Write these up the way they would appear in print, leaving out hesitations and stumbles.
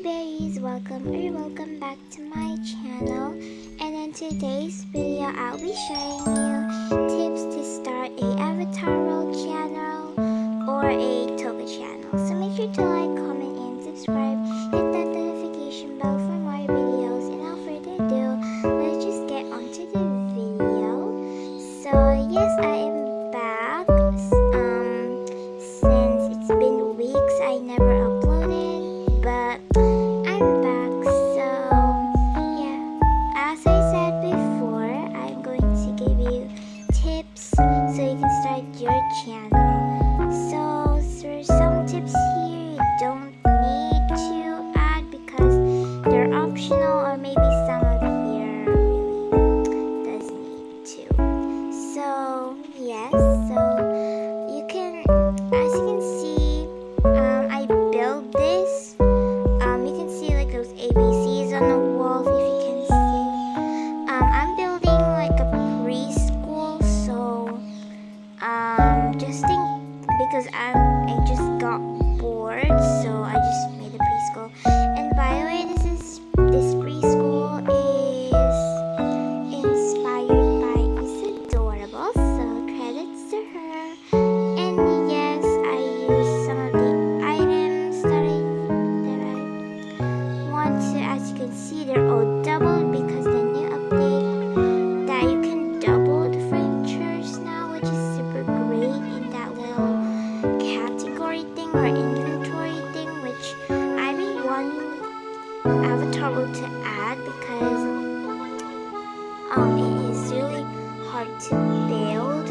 berries, welcome back to my channel. And in today's video I'll be showing you tips to start a Avater world channel or a Toga channel. So make sure to like, comment and subscribe. Hit that notification bell for more videos, and without further ado, let's just get onto the video. So yes, I am back. Since it's been weeks I never uploaded, but I'm back. So yeah, as I said before, I'm going to give you tips so you can start your channel. So for some tips here you don't need to add because they're optional, or maybe some of here really does need to. So yes, so you can, as you can see, I built this. You can see like those ABCs on the walls, if you can see. I'm building like a preschool, so because I just got bored, so I just made a preschool. And by the way, this preschool is inspired by Adorable, so credits to her. And yes, I used some of the items that I want to. As you can see, they're all doubled because the new update that you can double the furnitures now, which is super great in that little category thing or inventory thing, which I've been wanting Avatar World to add because it is really hard to build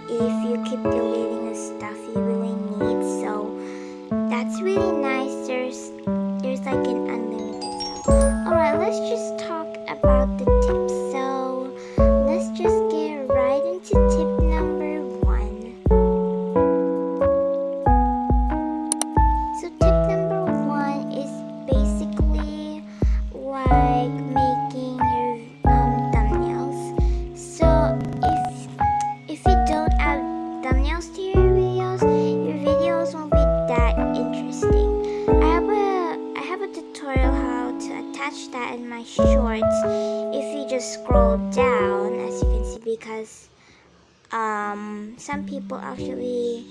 if you keep deleting the stuff you really need. So that's really nice. There's like an unlimited stuff. Alright, let's just talk about the tips. So let's just get right into tip number 1. So tip number 1 is basically like making your thumbnails. So if you don't add thumbnails to your videos won't be that interesting. I have a tutorial how to attach that in my shorts. If you just scroll down, as you can see, because some people actually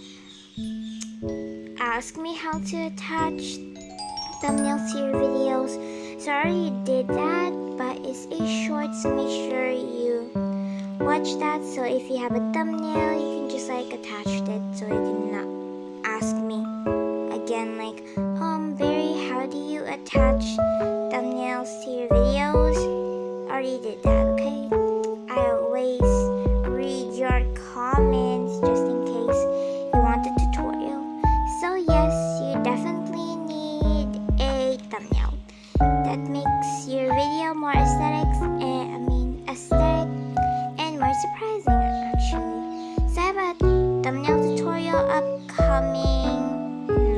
ask me how to attach thumbnails to your videos. So I already did that, but it's a short, so make sure you watch that. So if you have a thumbnail, you can just like attach it, so you can not ask me again like, Barry, how do you attach thumbnails to your videos? I already did that, okay? I always read your comments just in case you want a tutorial. So yes, you definitely need a thumbnail that makes your video more aesthetic and more surprising actually. So I have a thumbnail tutorial upcoming.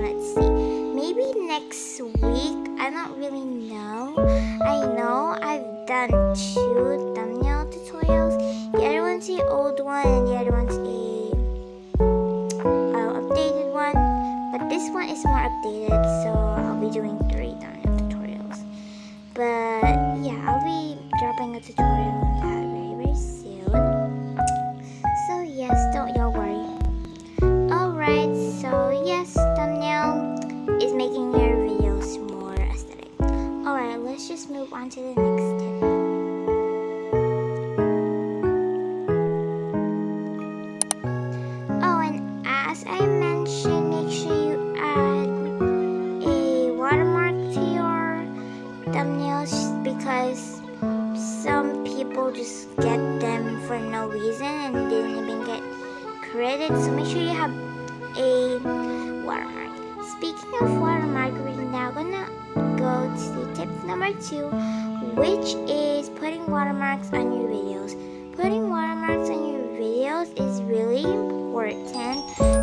Let's see, maybe next week. I don't really know. I know I've done 2 thumbnail tutorials. The other one's the old one, and the other one's a updated one. But this one is more updated, so I'll be doing 3 thumbnail tutorials. But yeah, I'll be dropping a tutorial on that very, very soon. So yes, don't y'all worry. Alright, so yes, thumbnail is making your videos more aesthetic. Alright, let's just move on to the next tip. Oh, and as I mentioned, make sure you add a watermark to your thumbnails because some people just get them for no reason and didn't even get credit. So make sure you have a watermark. Speaking of watermark, we're now gonna go to tip number 2, which is putting watermarks on your videos. Putting watermarks on your videos is really important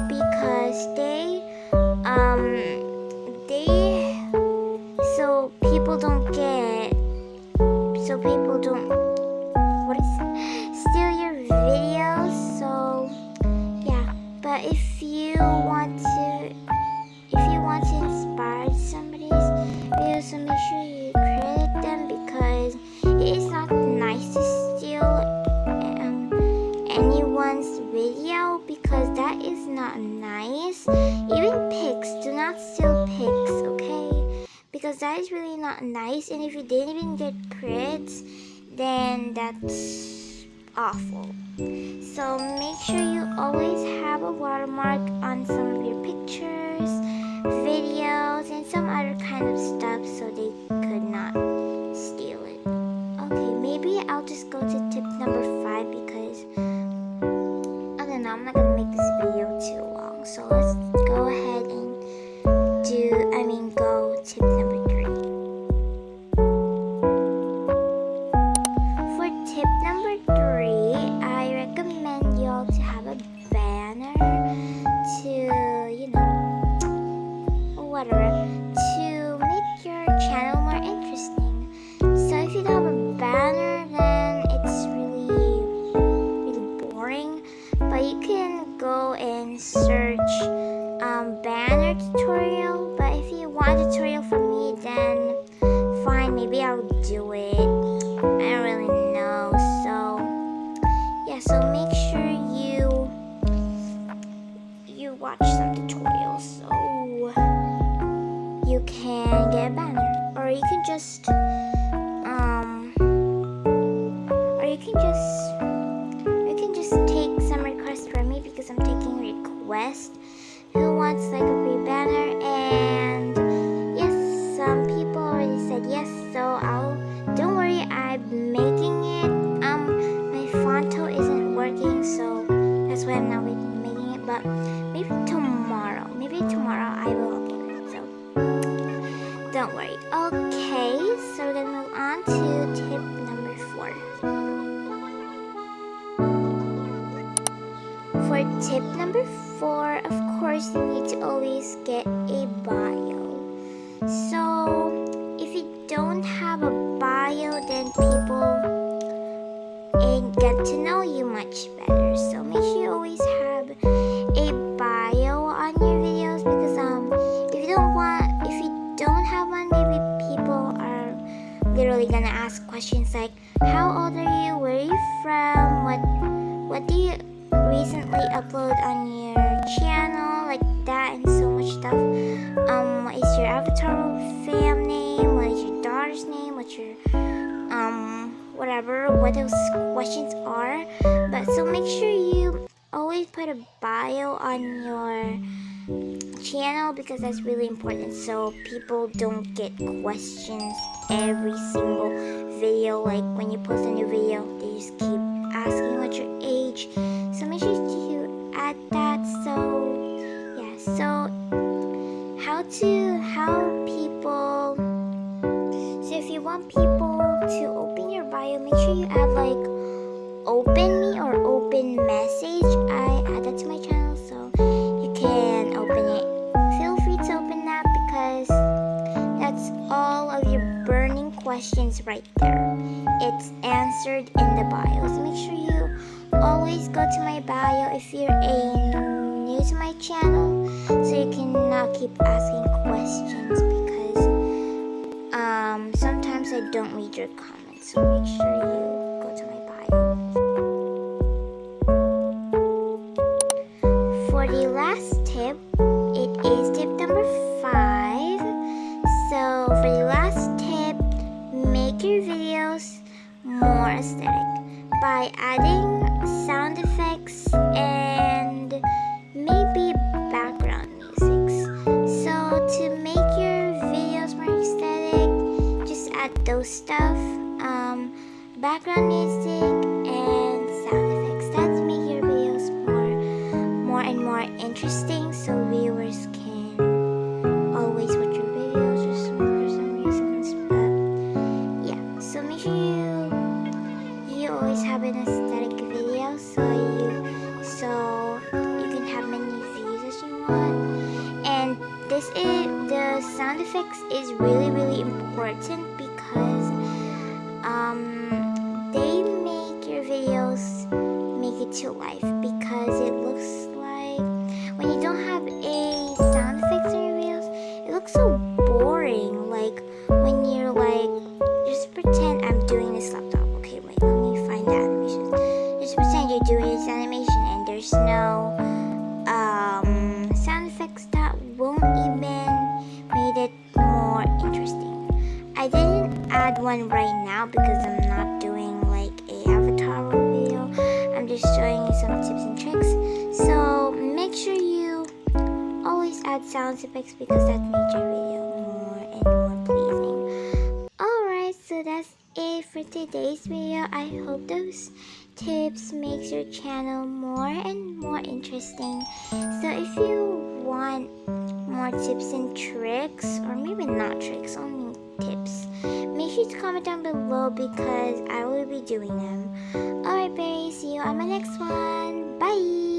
because people don't steal your videos. So yeah, but if you want to inspire somebody's videos, so make sure you credit them because it is not nice to steal anyone's video because that is not nice. Even pics, do not steal pics, okay? Because that is really not nice, and if you didn't even get creds, then that's awful. So make sure you always have a watermark on some of your pictures, videos, and some other kind of stuff so they could not steal it. Okay, maybe I'll just go to tip number 5 because I don't know, I'm not gonna make this video too long. So let's go ahead and go tip number 3. For tip number 3, I recommend y'all to have a banner to, whatever, to make your channel more interesting. So if you don't have a banner, then it's really boring. But you can go and search banner tutorial. But if you want a tutorial from me, then fine, maybe I'll do it. I don't really know. So yeah, so make sure you watch some tutorials so you can get a banner, or you can just take some requests from me because I'm taking requests. Who wants like a free banner? And yes, some people already said yes, so don't worry, I'm making it. My Fonto isn't working, so that's why I'm not making it, but maybe tomorrow I will upload it, so don't worry. Okay, so we're gonna move on to tip number 4. For tip number 4, of course, you need to always get a bio. So if you don't have a bio, then people ain't get to know you much better. So make sure you always have a bio on your videos because if you don't have one, maybe people are literally gonna ask questions like, how old are you, where are you from, what do you recently upload on your channel, like that, and so much stuff. What is your avatar fam name, what is your daughter's name, what's your whatever, what those questions are. But so make sure you always put a bio on your channel because that's really important, so people don't get questions every single video. Like when you post a new video, they just keep asking what's your age, so make sure you add that. So yeah, so if you want people to open your bio, make sure you add like open me or open message. I add that to my channel, so you can open it. Feel free to open that because that's all of your burning questions right there. It's answered in the bio. So make sure you always go to my bio if you're new to my channel, so you can not keep asking questions because sometimes I don't read your comments. So make sure you go to my bio. For the last tip, it is tip number 5. So for the last tip, make your videos more aesthetic by adding sound effects and maybe background music. So to make your videos more aesthetic, just add those stuff, background music and sound effects. That make your videos more and more interesting, so viewers can always watch your videos just for some reasons. But yeah, so make sure you always have an aesthetic video so you can have many views as you want. And the sound effects is really important because they make your videos make it to life, because it looks like when you don't have a sound effects in your videos, it looks so boring. Like when add one right now because I'm not doing like a avatar video. I'm just showing you some tips and tricks. So make sure you always add sound effects because that makes your video more and more pleasing. Alright, so that's it for today's video. I hope those tips makes your channel more and more interesting. So if you want more tips and tricks, or maybe not tricks, only tips, make sure to comment down below because I will be doing them. Alright, berries, see you on my next one. Bye!